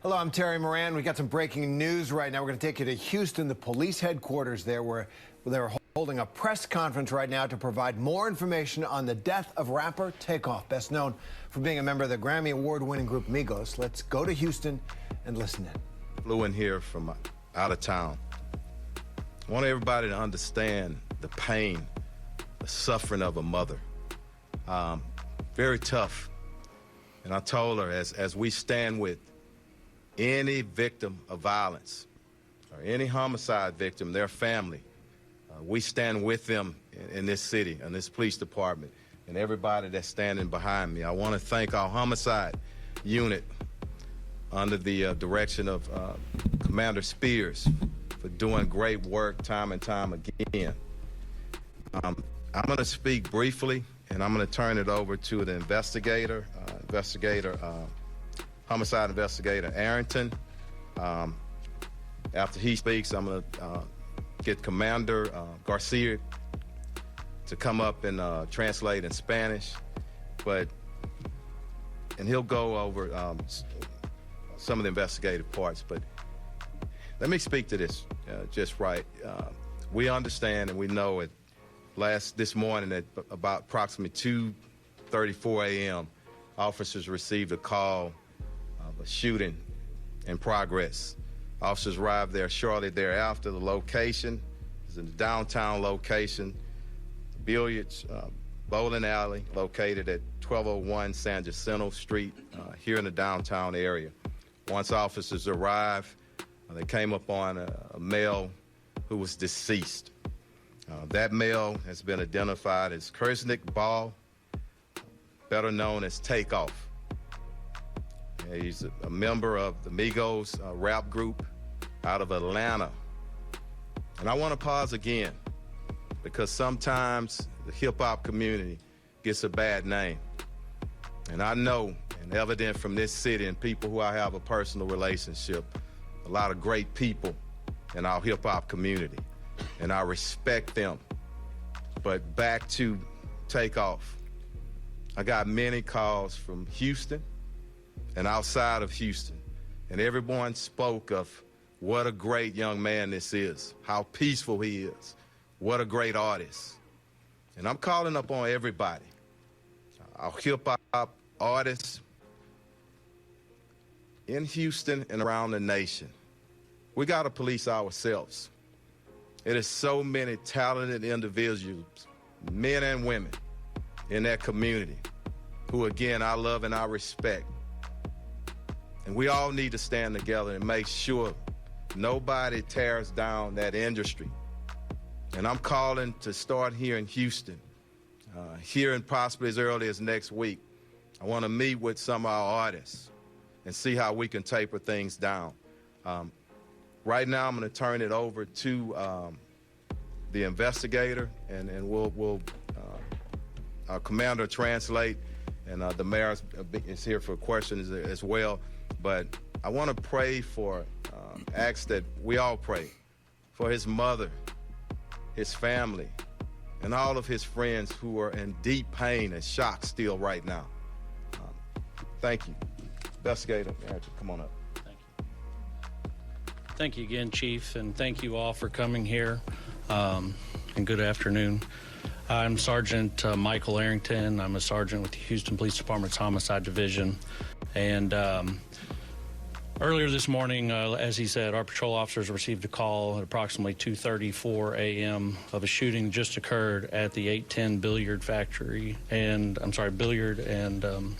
Hello, I'm Terry Moran. We got some breaking news right now. We're going to take you to Houston, the police headquarters there, where they're holding a press conference right now to provide more information on the death of rapper Takeoff, best known for being a member of the Grammy Award-winning group Migos. Let's go to Houston and listen in. Flew in here from out of town. I want everybody to understand the pain, the suffering of a mother. Very tough. And I told her, as we stand with any victim of violence or any homicide victim, their family, we stand with them in this city, in this police department, and everybody that's standing behind me. I want to thank our homicide unit under the direction of Commander Spears for doing great work time and time again. I'm going to speak briefly, and I'm going to turn it over to the homicide investigator Arrington. After he speaks, I'm going to get Commander Garcia to come up and translate in Spanish, and he'll go over some of the investigative parts. But let me speak to this just right. We understand and we know it. This morning at about approximately 2:34 a.m., officers received a call of a shooting in progress. Officers arrived there shortly thereafter. The location is in the downtown location, billiards, bowling alley located at 1201 San Jacinto Street here in the downtown area. Once officers arrived, they came upon a male who was deceased. That male has been identified as Kersnick Ball, better known as Takeoff. He's a member of the Migos rap group out of Atlanta. And I want to pause again because sometimes the hip-hop community gets a bad name. And I know, and evident from this city and people who I have a personal relationship, a lot of great people in our hip-hop community. And I respect them. But back to Takeoff. I got many calls from Houston and outside of Houston, and everyone spoke of what a great young man this is, how peaceful he is, what a great artist. And I'm calling up on everybody, our hip-hop artists in Houston and around the nation. We got to police ourselves. It is so many talented individuals, men and women, in that community who, again, I love and I respect. And we all need to stand together and make sure nobody tears down that industry. And I'm calling to start here in Houston, here and possibly as early as next week. I want to meet with some of our artists and see how we can taper things down. Right now, I'm going to turn it over to the investigator, and we'll our commander translate, and the mayor is here for questions as well. But I want to pray ask that we all pray for his mother, his family, and all of his friends who are in deep pain and shock still right now. Thank you. Investigator, come on up. Thank you again, Chief, and thank you all for coming here, and good afternoon. I'm Sergeant Michael Arrington. I'm a sergeant with the Houston Police Department's Homicide Division, and earlier this morning, as he said, our patrol officers received a call at approximately 2:34 a.m. of a shooting just occurred at the 810 billiard and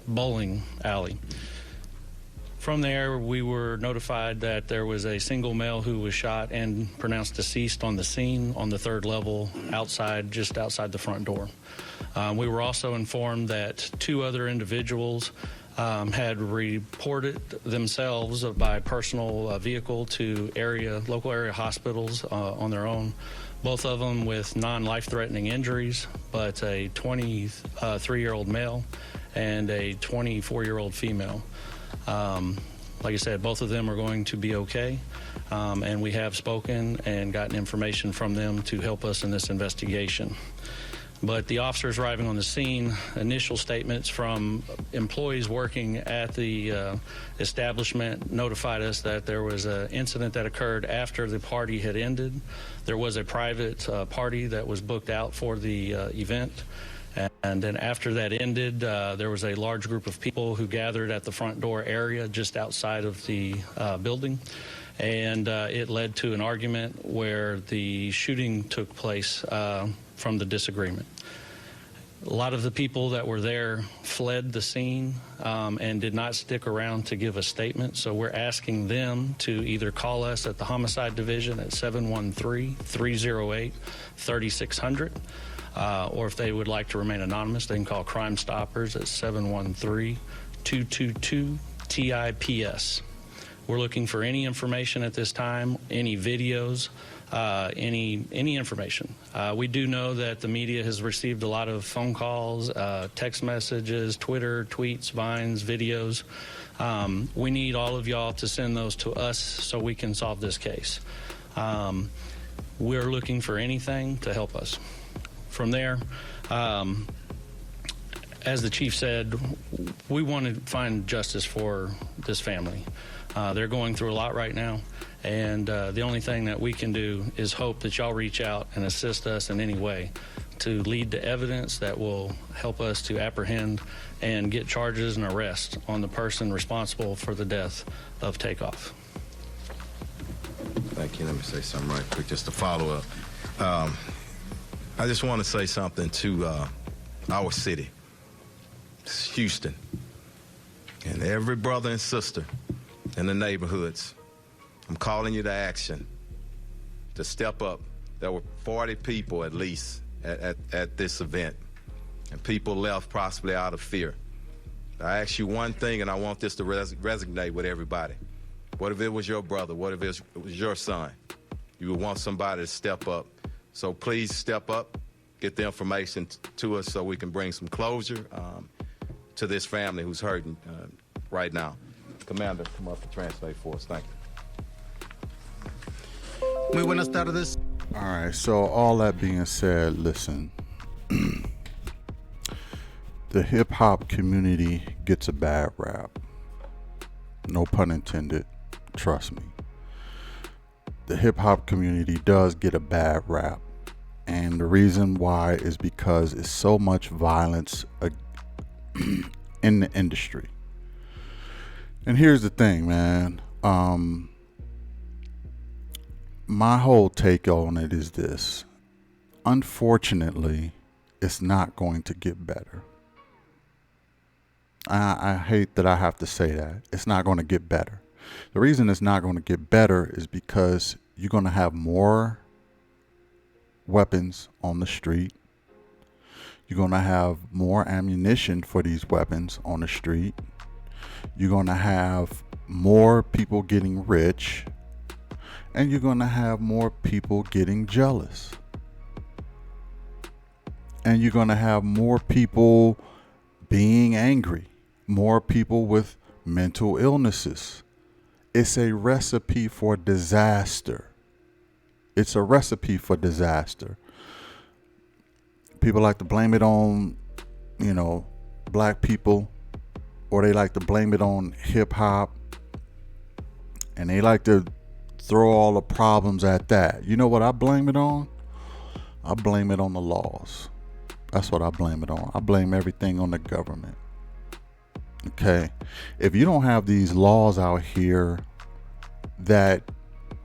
bowling alley. From there, we were notified that there was a single male who was shot and pronounced deceased on the scene on the third level just outside the front door. We were also informed that two other individuals had reported themselves by personal vehicle to local area hospitals on their own, both of them with non-life-threatening injuries, but a 23-year-old male and a 24-year-old female. Like I said, both of them are going to be okay, and we have spoken and gotten information from them to help us in this investigation. But the officers arriving on the scene, initial statements from employees working at the establishment notified us that there was an incident that occurred after the party had ended. There was a private party that was booked out for the event. And then after that ended, there was a large group of people who gathered at the front door area just outside of the building. And it led to an argument where the shooting took place from the disagreement. A lot of the people that were there fled the scene and did not stick around to give a statement. So we're asking them to either call us at the Homicide Division at 713-308-3600. Or if they would like to remain anonymous, they can call Crime Stoppers at 713-222-TIPS. We're looking for any information at this time, any videos, any information. We do know that the media has received a lot of phone calls, text messages, Twitter, tweets, Vines, videos. We need all of y'all to send those to us so we can solve this case. We're looking for anything to help us. From there, as the chief said, we want to find justice for this family. They're going through a lot right now, and the only thing that we can do is hope that y'all reach out and assist us in any way to lead to evidence that will help us to apprehend and get charges and arrest on the person responsible for the death of Takeoff. Thank you. Let me say something right quick just to follow up. I just want to say something to our city, it's Houston, and every brother and sister in the neighborhoods. I'm calling you to action, to step up. There were 40 people at least at this event, and people left possibly out of fear. I ask you one thing, and I want this to resonate with everybody. What if it was your brother? What if it was your son? You would want somebody to step up. So please step up, get the information to us so we can bring some closure to this family who's hurting right now. Commander, come up and translate for us. Thank you. Muy buenas tardes. All right, so all that being said, listen. The hip-hop community gets a bad rap. No pun intended, trust me. The hip-hop community does get a bad rap. And the reason why is because it's so much violence in the industry. And here's the thing, man. My whole take on it is this. Unfortunately, it's not going to get better. I hate that I have to say that. It's not going to get better. The reason it's not going to get better is because you're going to have more weapons on the street. You're going to have more ammunition for these weapons on the street. You're going to have more people getting rich, and you're going to have more people getting jealous. And you're going to have more people being angry, more people with mental illnesses. It's a recipe for disaster. It's a recipe for disaster. People like to blame it on, black people, or they like to blame it on hip hop, and they like to throw all the problems at that. You know what I blame it on? I blame it on the laws. That's what I blame it on. I blame everything on the government. Okay? If you don't have these laws out here that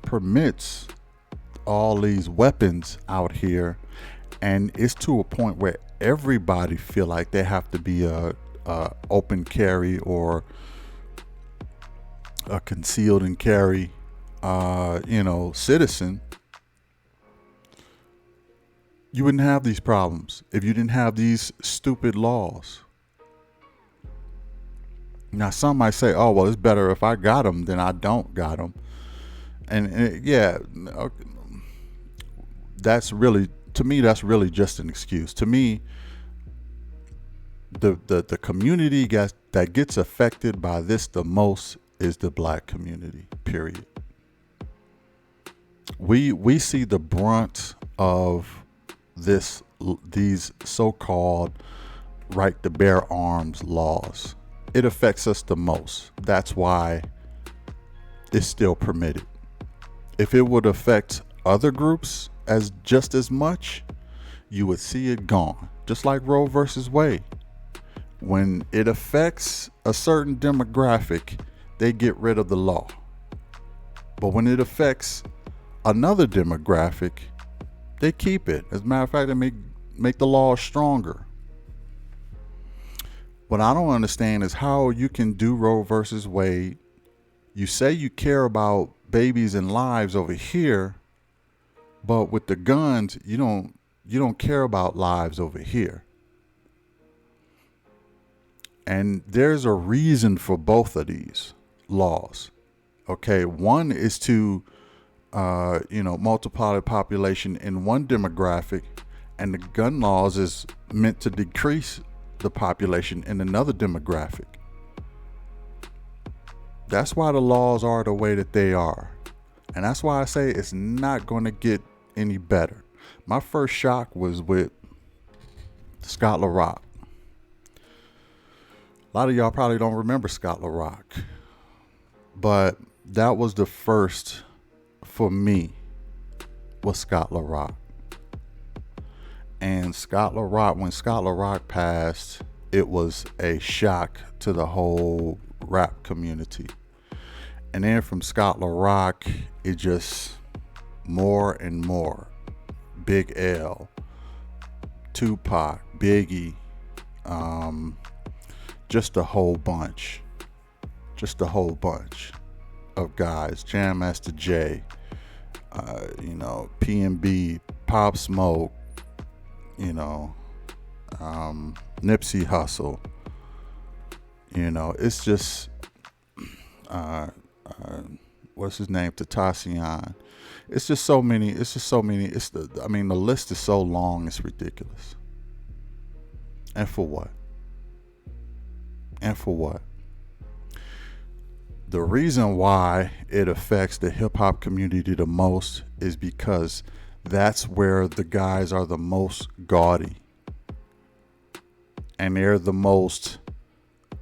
permits all these weapons out here, and it's to a point where everybody feel like they have to be a open carry or a concealed and carry citizen, you wouldn't have these problems if you didn't have these stupid laws. Now, some might say, oh, well, it's better if I got them than I don't got them. And yeah, that's really, to me, that's really just an excuse. To me, the community that gets affected by this the most is the black community, period. We see the brunt of this these so-called right to bear arms laws. It affects us the most. That's why it's still permitted. If it would affect other groups as just as much, you would see it gone. Just like Roe versus Wade. When it affects a certain demographic, they get rid of the law. But when it affects another demographic, they keep it. As a matter of fact, they make the law stronger. What I don't understand is how you can do Roe versus Wade. You say you care about babies and lives over here, but with the guns, you don't care about lives over here. And there's a reason for both of these laws. Okay, one is to multiply the population in one demographic, and the gun laws is meant to decrease the population in another demographic. That's why the laws are the way that they are. And that's why I say it's not going to get any better. My first shock was with Scott LaRock. A lot of y'all probably don't remember Scott LaRock, but that was the first for me was Scott LaRock. And Scott LaRock, when Scott LaRock passed, it was a shock to the whole rap community. And then from Scott LaRock, it just more and more. Big L, Tupac, Biggie, just a whole bunch of guys. Jam Master Jay, PNB, Pop Smoke, Nipsey Hussle. It's just what's his name, Tentacion. It's just so many. The list is so long, it's ridiculous. And for what? The reason why it affects the hip hop community the most is because that's where the guys are the most gaudy. And they're the most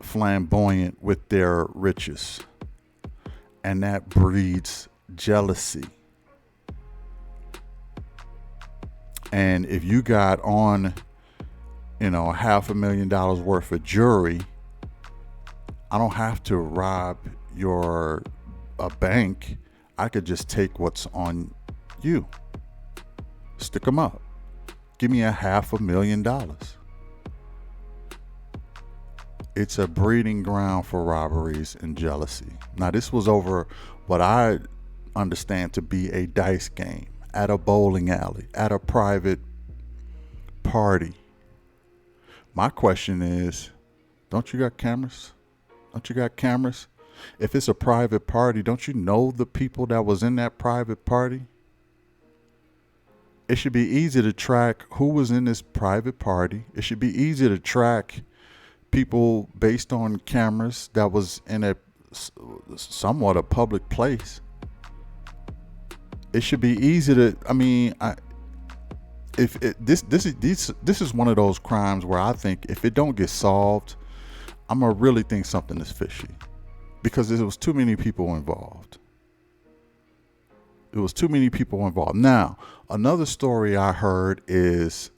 flamboyant with their riches. And that breeds jealousy. And if you got on, $500,000 worth of jewelry, I don't have to rob a bank. I could just take what's on you, stick them up, give me $500,000. It's a breeding ground for robberies and jealousy. Now, this was over what I understand to be a dice game at a bowling alley, at a private party. My question is, don't you got cameras? If it's a private party, don't you know the people that was in that private party? It should be easy to track who was in this private party. It should be easy to track people based on cameras that was in a somewhat a public place. It should be easy to, this is one of those crimes where I think if it don't get solved, I'm gonna really think something is fishy, because there was too many people involved. Now, another story I heard is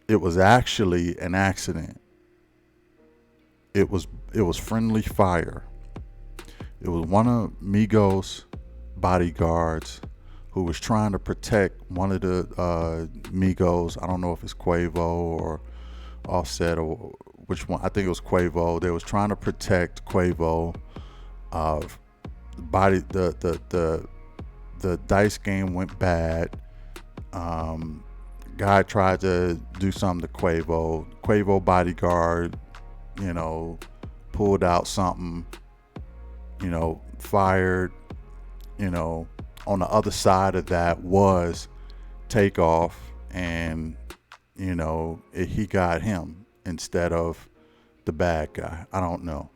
it was actually an accident. It was friendly fire. It was one of Migos' bodyguards who was trying to protect one of the Migos. I don't know if it's Quavo or Offset or which one. I think it was Quavo. They was trying to protect Quavo. The dice game went bad. Guy tried to do something to Quavo. Quavo bodyguard, pulled out something, fired. On the other side of that was Takeoff, and he got him instead of the bad guy. I don't know.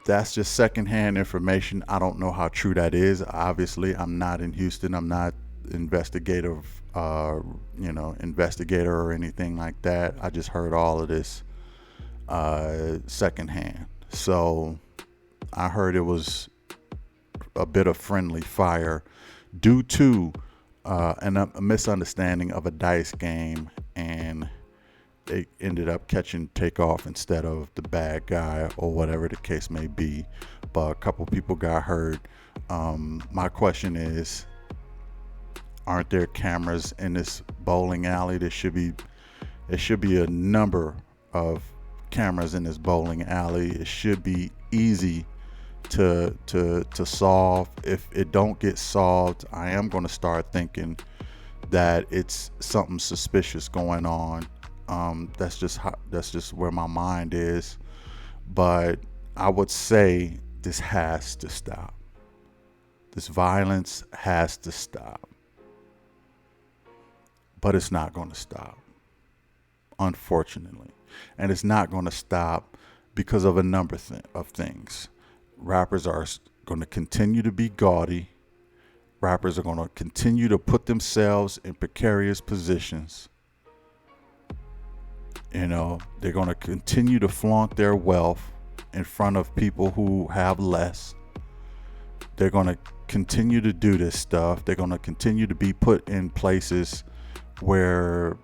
That's just secondhand information. I don't know how true that is. Obviously, I'm not in Houston. I'm not investigative, investigator or anything like that. I just heard all of this secondhand. So I heard it was a bit of friendly fire due to a misunderstanding of a dice game, and they ended up catching Takeoff instead of the bad guy or whatever the case may be. But a couple people got hurt. My question is, aren't there cameras in this bowling alley? There should be a number of cameras in this bowling alley. It should be easy to solve. If it don't get solved, I am going to start thinking that it's something suspicious going on. That's just where my mind is. But I would say this has to stop. This violence has to stop. But it's not going to stop, unfortunately. And it's not going to stop because of a number of things. Rappers are going to continue to be gaudy. Rappers are going to continue to put themselves in precarious positions. You know, they're going to continue to flaunt their wealth in front of people who have less. They're going to continue to do this stuff. They're going to continue to be put in places where,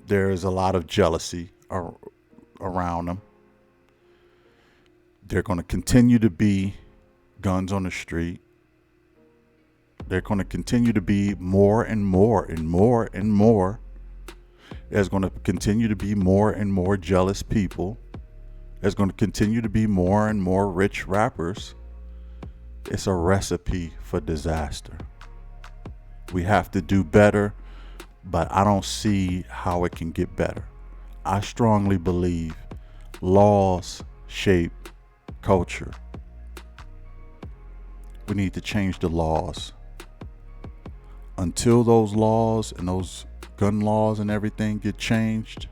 there's a lot of jealousy around them. They're going to continue to be guns on the street. They're going to continue to be more and more and more and more. There's going to continue to be more and more jealous people. There's going to continue to be more and more rich rappers. It's a recipe for disaster. We have to do better, but I don't see how it can get better. I strongly believe laws shape culture. We need to change the laws. Until those laws and those gun laws and everything get changed,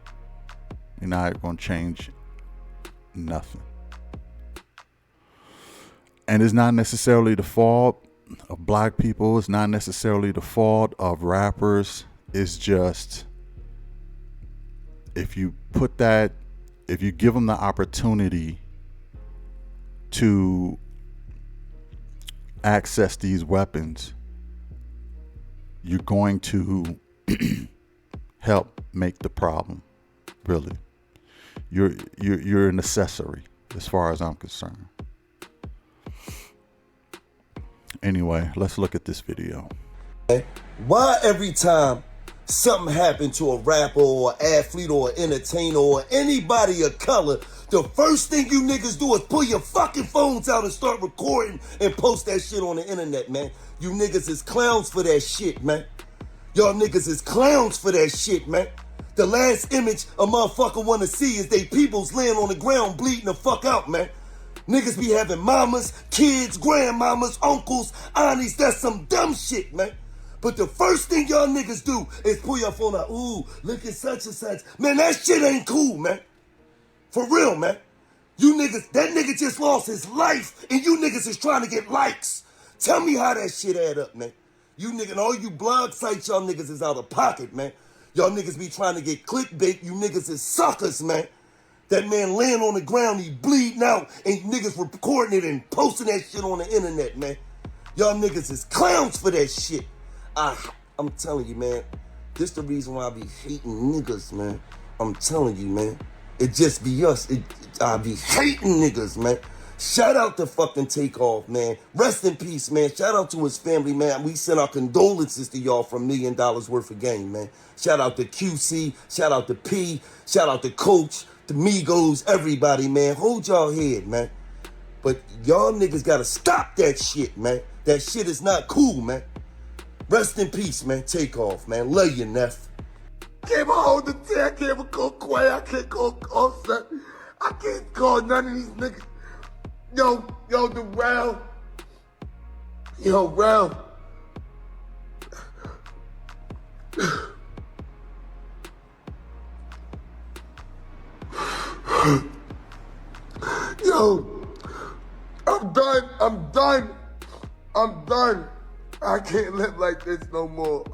you're not going to change nothing. And it's not necessarily the fault of black people. It's not necessarily the fault of rappers. It's just, if you give them the opportunity to access these weapons, you're going to help make the problem. Really, you're an accessory as far as I'm concerned. Anyway, let's look at this video. Why every time something happened to a rapper or an athlete or an entertainer or anybody of color, the first thing you niggas do is pull your fucking phones out and start recording and post that shit on the internet, man? You niggas is clowns for that shit, man. Y'all niggas is clowns for that shit, man. The last image a motherfucker wanna see is they peoples laying on the ground bleeding the fuck out, man. Niggas be having mamas, kids, grandmamas, uncles, aunties. That's some dumb shit, man. But the first thing y'all niggas do is pull your phone out. Ooh, look at such and such. Man, that shit ain't cool, man. For real, man. You niggas, that nigga just lost his life, and you niggas is trying to get likes. Tell me how that shit add up, man. You niggas, all you blog sites, y'all niggas is out of pocket, man. Y'all niggas be trying to get clickbait. You niggas is suckers, man. That man laying on the ground, he bleeding out, and niggas recording it and posting that shit on the internet, man. Y'all niggas is clowns for that shit. I'm telling you, man. This the reason why I be hating niggas, man. I'm telling you, man. It just be us. I be hating niggas, man. Shout out to fucking Takeoff, man. Rest in peace, man. Shout out to his family, man. We send our condolences to y'all for $1 million worth of game, man. Shout out to QC. Shout out to P. Shout out to Coach, to migos, everybody, man. Hold y'all head, man. But y'all niggas gotta stop that shit, man. That shit is not cool, man. Rest in peace, man. Takeoff, man. Love you, Neff. I can't hold the T. I can't go Quay. I can't go Offset. I can't call none of these niggas. Yo, the Rel. Yo, Rel. Yo, I'm done. I'm done. I can't live like this no more.